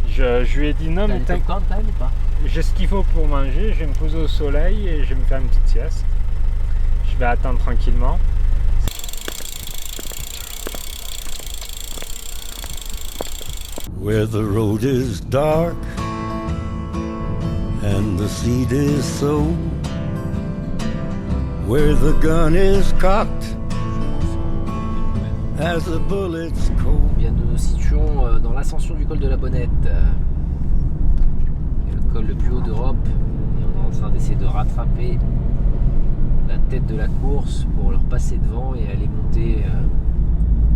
je lui ai dit non mais t'inquiète quand même ou pas? J'ai ce qu'il faut pour manger, je vais me poser au soleil et je vais me faire une petite sieste. Je vais attendre tranquillement. Where the road is dark and the seed is sown, where the gun is cocked as the bullets cold. Bien, nous nous situons dans l'ascension du col de la Bonnette. Le plus haut d'Europe et on est en train d'essayer de rattraper la tête de la course pour leur passer devant et aller monter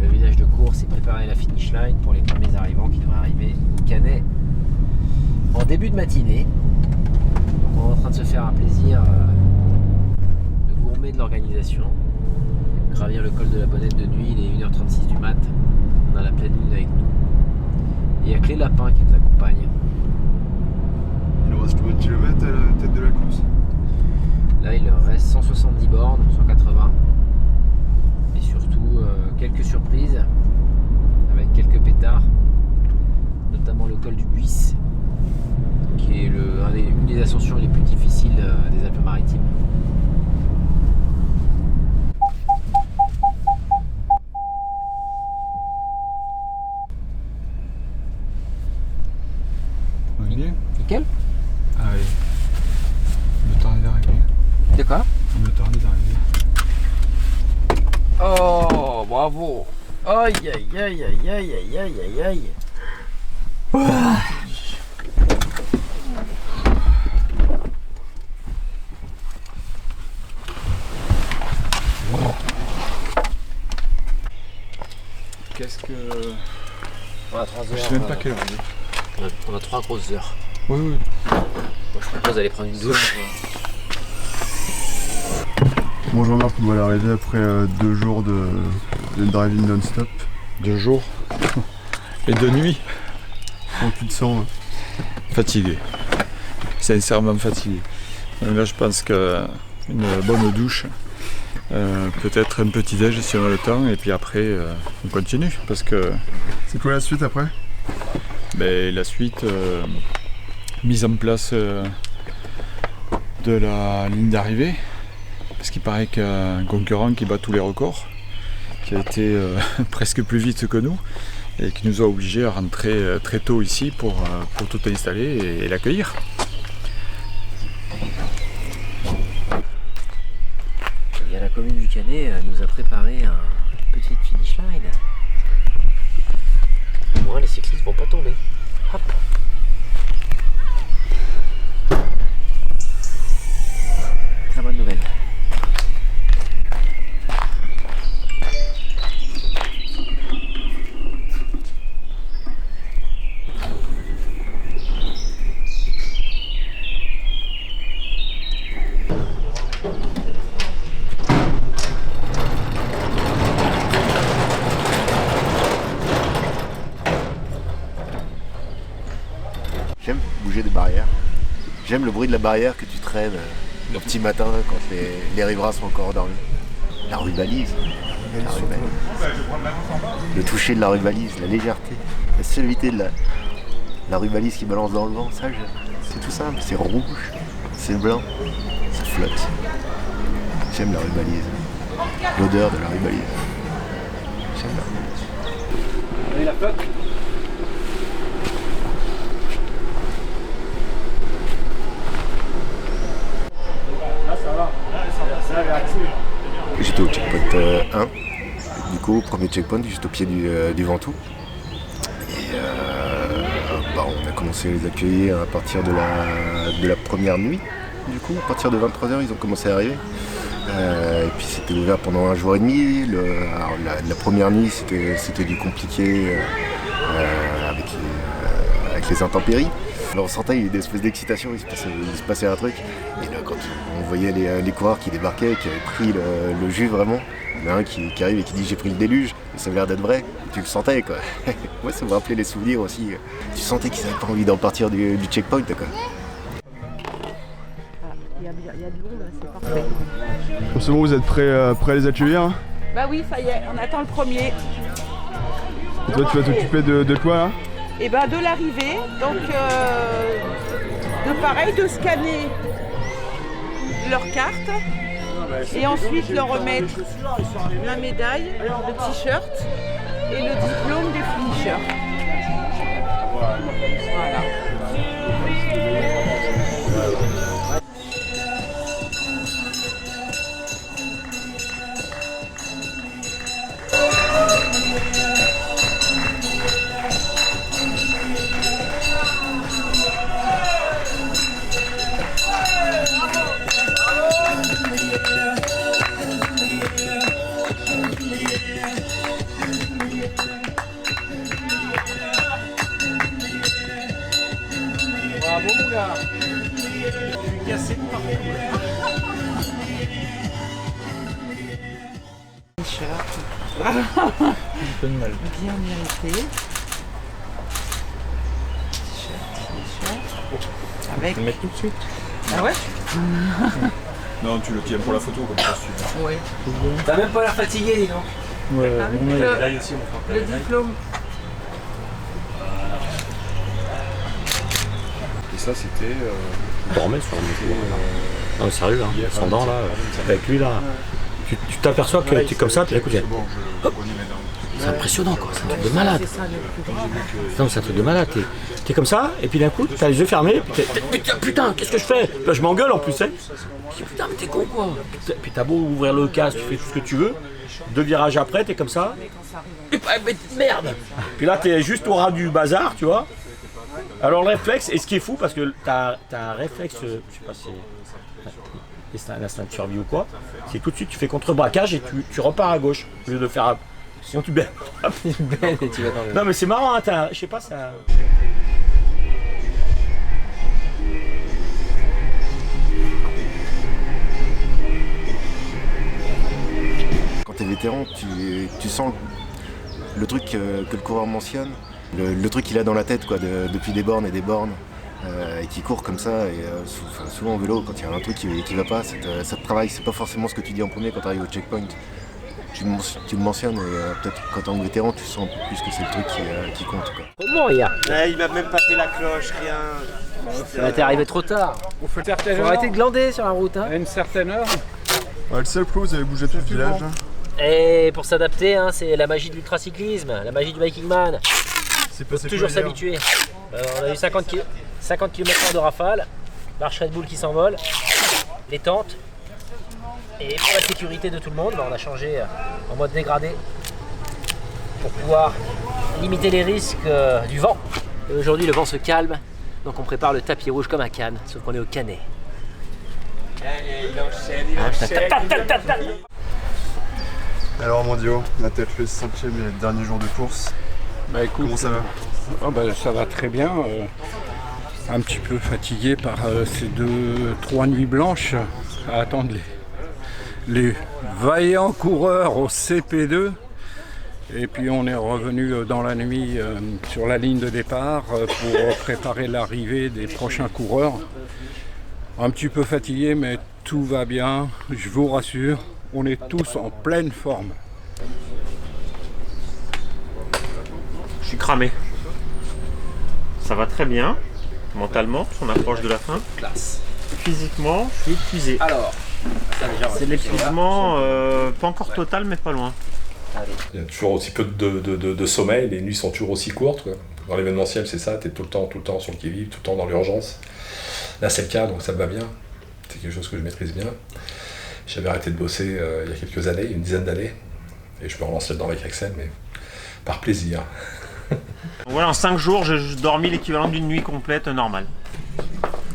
le village de course et préparer la finish line pour les premiers arrivants qui devraient arriver au Canet en début de matinée. Donc on est en train de se faire un plaisir de gourmet de l'organisation, gravir le col de la Bonnette de nuit, il est 1h36 du mat, on a la pleine lune avec nous et il y a que les lapins qui nous accompagnent. Il nous reste combien de kilomètres à la tête de la course? Là il leur reste 170 bornes, 180 et surtout quelques surprises avec quelques pétards, notamment le col du Buis qui est une des ascensions les plus difficiles des Alpes-Maritimes. On est bien? Nickel. Ah oui. Le temps est d'arriver. De quoi? Le temps est d'arriver. Oh, bravo! Aïe aïe aïe aïe aïe aïe aïe aïe aïe. Qu'est-ce que... On a 3 heures. Je sais même pas quelle heure. On a 3 grosses heures. Oui. Moi je propose d'aller prendre une douche. Bon Jean-Marc, on va l'arrêter après 2 jours de driving non-stop. 2 jours et 2 nuits. Comment tu te sens? Fatigué. Sincèrement fatigué. Donc là je pense qu'une bonne douche Peut-être un petit déj si on a le temps et puis après on continue parce que... C'est quoi la suite après? La suite, mise en place de la ligne d'arrivée parce qu'il paraît qu'il y a un concurrent qui bat tous les records, qui a été presque plus vite que nous et qui nous a obligés à rentrer très tôt ici pour tout installer et l'accueillir. La commune du Canet nous a préparé un petit finish line. Au moins les cyclistes vont pas tomber. Hop. Très bonne nouvelle. J'aime bouger des barrières. J'aime le bruit de la barrière que tu traînes le petit matin quand les riverains sont encore endormis. La rubalise. Le toucher de la rubalise, la légèreté, la suavité de la rubalise qui balance dans le vent, ça c'est tout simple. C'est rouge, c'est blanc, ça flotte. J'aime la rubalise. L'odeur de la rubalise. J'aime la rubalise. Allez, la flotte. J'étais au checkpoint 1, du coup, premier checkpoint, juste au pied du Ventoux. Et on a commencé à les accueillir à partir de la première nuit. Du coup, à partir de 23h, ils ont commencé à arriver. Et puis c'était ouvert pendant un jour et demi. La première nuit, c'était du compliqué avec les intempéries. Alors on sentait une espèce d'excitation, il se passait un truc. Et là quand on voyait les coureurs qui débarquaient, qui avaient pris le jus vraiment, il y en a un qui arrive et qui dit j'ai pris le déluge, et ça avait l'air d'être vrai, et tu le sentais quoi. Moi ça me rappelait les souvenirs aussi. Tu sentais qu'ils n'avaient pas envie d'en partir du checkpoint quoi. Il y a de l'eau là, c'est parfait. Bon, c'est bon, vous êtes prêts à les accueillir hein? Bah oui, ça y est, on attend le premier. Et toi tu vas t'occuper de quoi là? Et ben de l'arrivée, donc de scanner leur carte et ensuite leur remettre la médaille, le t-shirt et le diplôme des finishers. Voilà. Bravo mon gars. Je suis cassé de partout. T-shirt. Un peu de mal. Bien mérité. T-shirt. Avec. Je vais le mettre tout de suite. Ah ouais. Non, tu le tiens pour la photo comme ça. Ouais. T'as même pas l'air fatigué, dis donc. Ouais, le diplôme. Et ça, c'était. Je dormais sur le métro. Non, sérieux, hein. Sans dents là, avec lui là. Tu t'aperçois que tu es comme ça, tu écoutes. C'est impressionnant quoi, c'est un truc de malade. Non, c'est un truc de malade. T'es comme ça, et puis d'un coup, t'as les yeux fermés, puis putain, qu'est-ce que je fais? Là, je m'engueule en plus, hein. Putain, mais t'es con quoi. Puis t'as beau ouvrir le casque, tu fais tout ce que tu veux. 2 virages après, t'es comme ça. Mais merde. Puis là, t'es juste au ras du bazar, tu vois. Alors le réflexe, et ce qui est fou, parce que t'as un réflexe, je sais pas si c'est un instinct de survie ou quoi, c'est que tout de suite tu fais contre-braquage et tu repars à gauche, au lieu de faire à... Sinon tu baignes. Non mais c'est marrant, hein, je sais pas, ça... Quand tu es vétéran, tu sens le truc que le coureur mentionne, le truc qu'il a dans la tête quoi, depuis des bornes et des bornes. et qui court comme ça. Et souvent en vélo, quand il y a un truc qui va pas, ça te travaille. C'est pas forcément ce que tu dis en premier quand tu arrives au checkpoint. Tu le mentionnes et peut-être quand t'es en vétéran, tu sens un peu plus que c'est le truc qui compte. Quoi. Comment il y a Il m'a même pas fait la cloche, rien. T'es arrivé trop tard. Faut arrêter de glander sur la route. Hein. À une certaine heure. Ouais, le seul coup, vous avez bougé tout le village. Et pour s'adapter, hein, c'est la magie de l'ultracyclisme, la magie du biking man. Faut toujours s'habituer. On a eu 50 km/h de rafale, marche Red Bull qui s'envole, les tentes. Et pour la sécurité de tout le monde, on a changé en mode dégradé pour pouvoir limiter les risques du vent. Et aujourd'hui, le vent se calme, donc on prépare le tapis rouge comme à Cannes, sauf qu'on est au Canet. Alors Mondio, on a peut-être le 5e et dernier jour de course. Bah écoute, comment ça va? Ça va très bien. Un petit peu fatigué par ces 2-3 nuits blanches à attendre les vaillants coureurs au CP2. Et puis on est revenu dans la nuit sur la ligne de départ pour préparer l'arrivée des prochains coureurs. Un petit peu fatigué, mais tout va bien, je vous rassure, on est tous en pleine forme. Je suis cramé. Ça va très bien, mentalement, on approche de la fin. Classe. Physiquement, je suis épuisé. Alors, c'est l'épuisement, pas encore total, mais pas loin. Il y a toujours aussi peu de sommeil, les nuits sont toujours aussi courtes, quoi. Dans l'événementiel, c'est ça, tu es tout le temps sur le qui-vive, tout le temps dans l'urgence. Là, c'est le cas, donc ça me va bien. C'est quelque chose que je maîtrise bien. J'avais arrêté de bosser il y a quelques années, une dizaine d'années, et je me relance là-dedans avec Axel, mais par plaisir. Voilà, en 5 jours, j'ai dormi l'équivalent d'une nuit complète normale.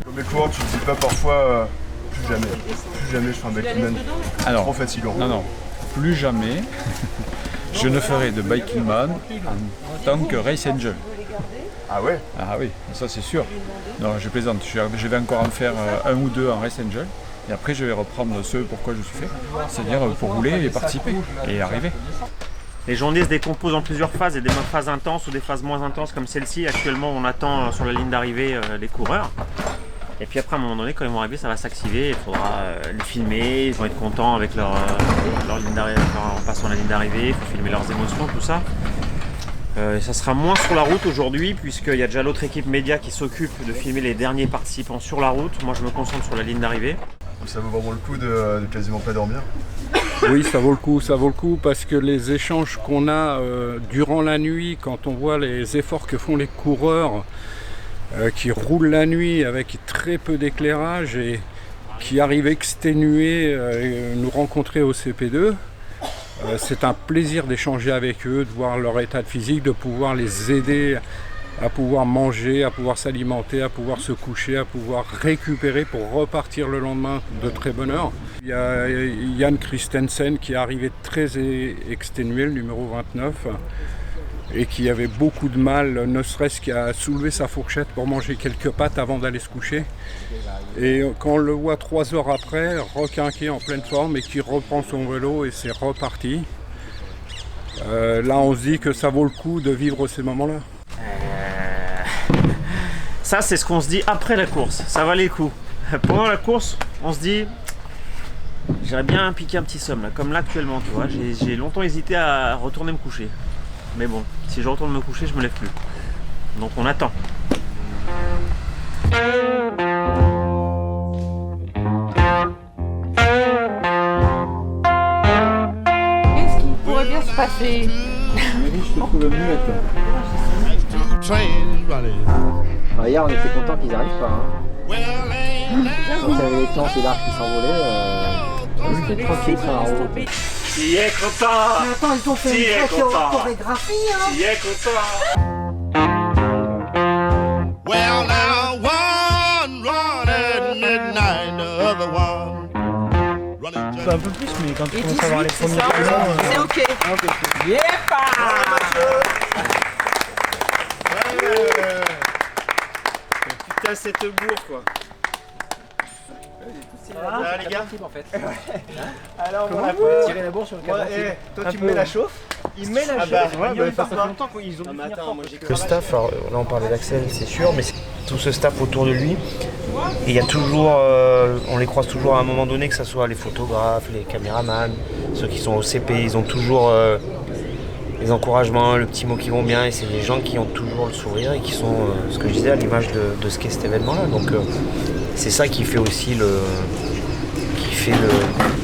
Comme les coureurs, tu te dis pas parfois plus jamais je fais un biking man. Alors, trop fatigant. Non, plus jamais je ne ferai de biking man en tant que race angel. Ah ouais? Ah oui, ça c'est sûr. Non, je plaisante, je vais encore en faire un ou deux en race angel. Et après je vais reprendre ce pourquoi je suis fait, c'est-à-dire pour rouler et participer et arriver. Les journées se décomposent en plusieurs phases, et des phases intenses ou des phases moins intenses comme celle-ci. Actuellement, on attend sur la ligne d'arrivée les coureurs. Et puis après, à un moment donné, quand ils vont arriver, ça va s'activer. Il faudra les filmer, ils vont être contents avec leur ligne d'arrivée, en passant la ligne d'arrivée. Il faut filmer leurs émotions, tout ça. Ça sera moins sur la route aujourd'hui, puisqu'il y a déjà l'autre équipe média qui s'occupe de filmer les derniers participants sur la route. Moi, je me concentre sur la ligne d'arrivée. Ça vaut vraiment le coup de quasiment pas dormir? Oui, ça vaut le coup parce que les échanges qu'on a durant la nuit, quand on voit les efforts que font les coureurs qui roulent la nuit avec très peu d'éclairage et qui arrivent exténués nous rencontrer au CP2, c'est un plaisir d'échanger avec eux, de voir leur état de physique, de pouvoir les aider à pouvoir manger, à pouvoir s'alimenter, à pouvoir se coucher, à pouvoir récupérer pour repartir le lendemain de très bonne heure. Il y a Jan Christensen qui est arrivé très exténué, le numéro 29, et qui avait beaucoup de mal, ne serait-ce qu'à soulever sa fourchette pour manger quelques pâtes avant d'aller se coucher. Et quand on le voit 3 heures après, requinqué en pleine forme et qui reprend son vélo et c'est reparti, là on se dit que ça vaut le coup de vivre ces moments-là. Ça, c'est ce qu'on se dit après la course, ça valait le coup. Pendant la course, on se dit, j'aurais bien piqué un petit somme, là, comme là actuellement, tu vois. J'ai longtemps hésité à retourner me coucher. Mais bon, si je retourne me coucher, je me lève plus. Donc on attend. Qu'est-ce qui pourrait bien se passer? Je te trouve muette. Hier, on était contents qu'ils arrivent pas. Hein. Quand il y avait les temps et l'arc qui s'envolaient, c'était tranquille sur la route. Qui est content? Mais attends, ils ont fait une vraie chorégraphie, hein. Qui est content? Well, now one run at midnight, the other one running just... Un peu plus, mais quand tu commences à voir les premiers ballons... C'est ok. Yepa! Putain, cette bourre, quoi. Ah, les gars, en fait. Alors, comment voilà, vous tirez la bourre sur le cadran? toi, tu me mets la chauffe. Il met la chauffe. Ouais, ça fait longtemps qu'ils ont attends, moi j'ai Le staff, alors là on parlait d'Axel, c'est sûr, mais tout ce staff autour de lui. Et il y a toujours, on les croise toujours à un moment donné, que ce soit les photographes, les caméramans, ceux qui sont au CP, ils ont toujours les encouragements, le petit mot qui vont bien, et c'est des gens qui ont toujours le sourire et qui sont, ce que je disais, à l'image de ce qu'est cet événement-là. Donc c'est ça qui fait aussi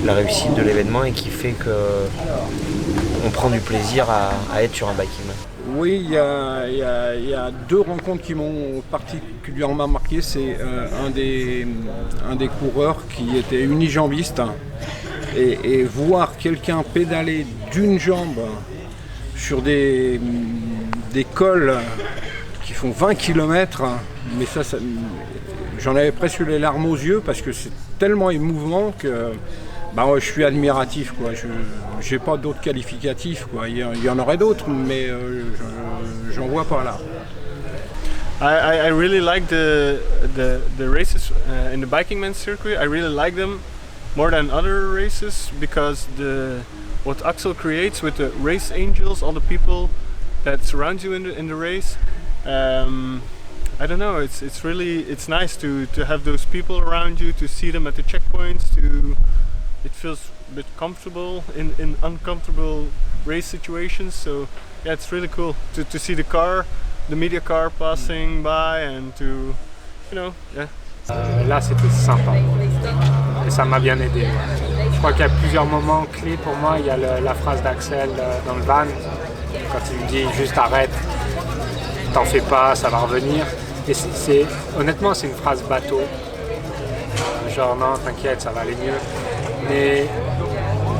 la réussite de l'événement et qui fait qu'on prend du plaisir à être sur un Biking Man. Oui, il y a 2 rencontres qui m'ont particulièrement marqué. C'est un des coureurs qui était unijambiste et voir quelqu'un pédaler d'une jambe sur des cols qui font 20 km, mais ça j'en avais presque les larmes aux yeux parce que c'est tellement émouvant que je suis admiratif, quoi. Je n'ai pas d'autres qualificatifs, quoi. Il y en aurait d'autres, mais j'en vois pas là. I really like the races in the Biking Man circuit. I really like them more than other races because what Axel creates with the race angels, all the people that surround you in the race. I don't know. It's nice to have those people around you, to see them at the checkpoints. It feels a bit comfortable in uncomfortable race situations. So yeah, it's really cool to see the media car passing by and to, yeah. Là, c'était sympa et ça m'a bien aidé. Je crois qu'il y a plusieurs moments clés pour moi. Il y a la phrase d'Axel dans le van quand il me dit juste arrête, t'en fais pas, ça va revenir. Et honnêtement, c'est une phrase bateau. Genre non, t'inquiète, ça va aller mieux. Mais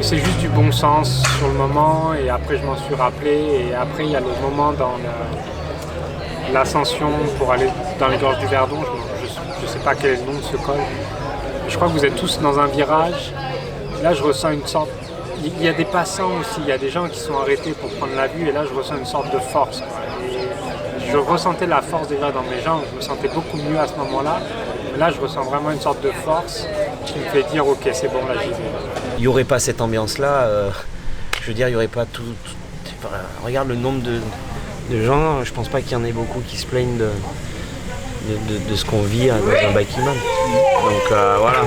c'est juste du bon sens sur le moment et après je m'en suis rappelé. Et après, il y a le moment dans l'ascension pour aller dans les gorges du Verdon. Je sais pas quel est le nom de ce col. Je crois que vous êtes tous dans un virage. Là, je ressens une sorte... Il y a des passants aussi, il y a des gens qui sont arrêtés pour prendre la vue et là, je ressens une sorte de force, quoi. Et je ressentais la force déjà dans mes jambes, je me sentais beaucoup mieux à ce moment-là. Mais là, je ressens vraiment une sorte de force qui me fait dire, ok, c'est bon, là, j'y vais. Il n'y aurait pas cette ambiance-là, je veux dire, il n'y aurait pas tout... Regarde le nombre de gens, je pense pas qu'il y en ait beaucoup qui se plaignent de ce qu'on vit dans un Biking Man. Donc voilà.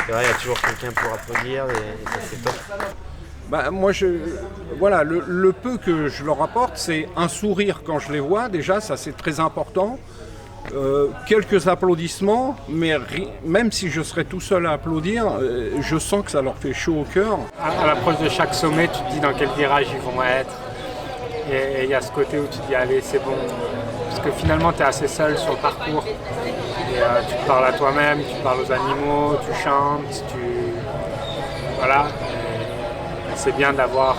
C'est vrai, il y a toujours quelqu'un pour applaudir et ça c'est top. Moi, voilà, le peu que je leur apporte, c'est un sourire quand je les vois, déjà, ça c'est très important. Quelques applaudissements, mais même si je serais tout seul à applaudir, je sens que ça leur fait chaud au cœur. À l'approche de chaque sommet, tu te dis dans quel virage ils vont être. Et il y a ce côté où tu te dis allez, c'est bon. Parce que finalement, tu es assez seul sur le parcours. Et tu te parles à toi-même, tu parles aux animaux, tu chantes, voilà. Et c'est bien d'avoir,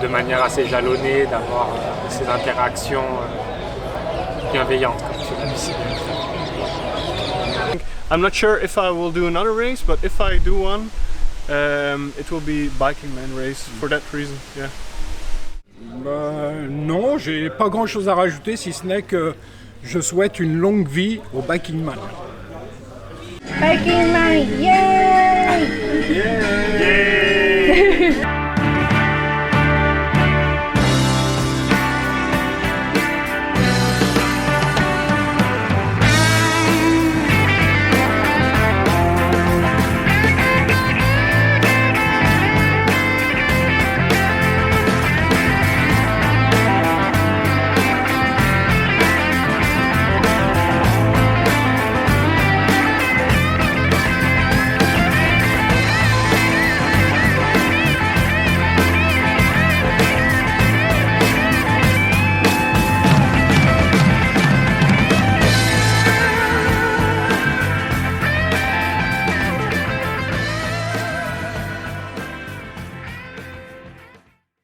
de manière assez jalonnée, d'avoir ces interactions bienveillantes, comme tu l'as dit. I'm not sure if I will do another race, but if I do one, it will be Biking Man race for that reason, yeah. Non, j'ai pas grand chose à rajouter si ce n'est que je souhaite une longue vie au Biking Man. Biking Man, yay! Yay!